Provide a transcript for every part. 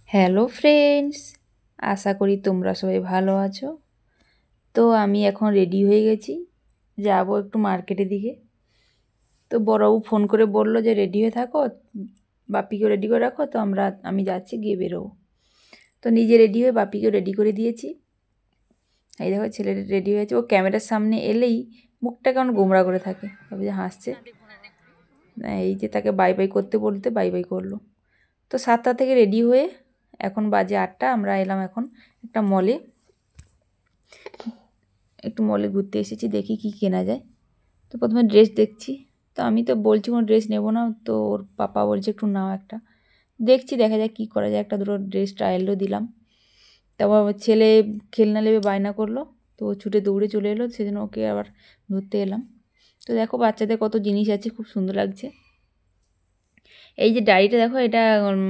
Hello friends, আশা করি তোমরা সবাই ভালো আছো। তো আমি এখন রেডি হয়ে গেছি, যাব একটু মার্কেটের দিকে। তো বড়বাবু ফোন করে বললো যে রেডি হয়ে থাকো, বাপিকেও রেডি করে রাখো। তো আমি যাচ্ছি, গিয়ে বেরোবো। তো নিজে রেডি হয়ে বাপিকেও রেডি করে দিয়েছি। এই দেখো ছেলে রেডি হয়েছে। ও ক্যামেরার সামনে এলেই মুখটা কেমন গোমড়া করে থাকে, ভাবে যে হাসছে। এই যে তাকে বাই বাই করতে বলতে বাই বাই করলো। তো 7টা থেকে রেডি হয়ে এখন বাজে 8টা। আমরা এলাম এখন একটা মলে, একটু মলে ঘুরতে এসেছি, দেখি কি কেনা যায়। তো প্রথমে ড্রেস দেখছি। তো আমি তো বলছি কোনো ড্রেস নেবো না, তো ওর পাপা বলছে একটু নাও একটা। দেখছি, দেখা যায় কী করা যায়। একটা দুটো ড্রেস ট্রায়ালও দিলাম। তারপর আমার ছেলে খেলনা নেবে বায়না করলো, তো ও ছুটে দৌড়ে চলে এলো, সেজন্য ওকে আবার ধরতে এলাম। তো দেখো বাচ্চাদের কত জিনিস আছে, খুব সুন্দর লাগছে। এই যে ডায়েরিটা দেখো, এটা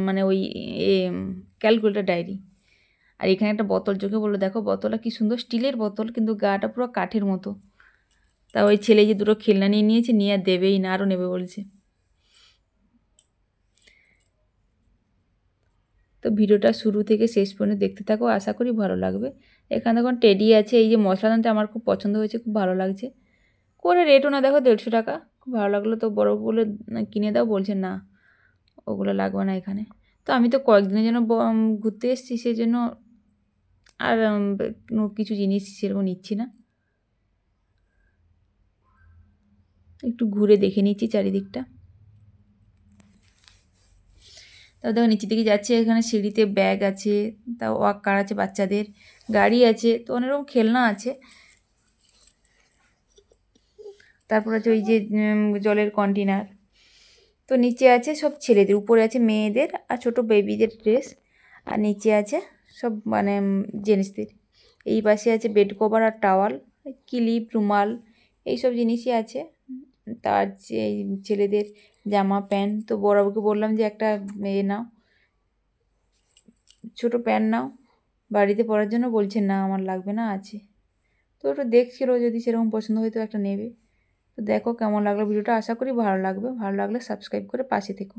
মানে ওই ক্যালকুলেটার ডায়েরি। আর এখানে একটা বোতল চোখে বললো, দেখো বোতলটা কি সুন্দর, স্টিলের বোতল কিন্তু গাটা পুরো কাঠের মতো। তা ওই ছেলে যে দুটো খেলনা নিয়ে নিয়েছে, নিয়ে আর দেবেই না, আরও নেবে বলছে। তো ভিডিওটা শুরু থেকে শেষ পর্যন্ত দেখতে থাকো, আশা করি ভালো লাগবে। এখানে দেখুন টেডি আছে, এই যে মশলাদানটা আমার খুব পছন্দ হয়েছে, খুব ভালো লাগছে। করে রেটও না, দেখো 150 টাকা, খুব ভালো লাগলো। তো বড়গুলো কিনে দাও, বলছে না ওগুলো লাগবে না এখানে। তো আমি তো কয়েকদিনের জন্য ঘুরতে এসেছি, সেই জন্য আর কিছু জিনিস সেরকম নিচ্ছি না, একটু ঘুরে দেখে নিচ্ছি চারিদিকটা। তাও দেখো নিচের দিকে যাচ্ছে, এখানে সিঁড়িতে ব্যাগ আছে, তাও ওয়াক্কার আছে বাচ্চাদের, গাড়ি আছে, তো অনেক রকম খেলনা আছে। তারপর আছে ওই যে জলের কন্টেনার। তো নিচে আছে সব ছেলেদের, উপরে আছে মেয়েদের আর ছোট বেবিদের ড্রেস, আর নিচে আছে সব মানে জেন্টসদের। এই পাশে আছে বেড কভার আর টাওয়াল, ক্লিপ, রুমাল, এইসব জিনিসই আছে। তার যে ছেলেদের জামা প্যান্ট। তো বড়বাবুকে বললাম যে একটা নাও, ছোটো প্যান্ট নাও বাড়িতে পরার জন্য, বলছে না আমার লাগবে না, আছে। তো ওটা দেখছিল, যদি সেরকম পছন্দ হয়তো একটা নেবে। তো দেখো কেমন লাগলো ভিডিওটা, আশা করি ভালো লাগবে। ভালো লাগলে সাবস্ক্রাইব করে পাশে থেকো।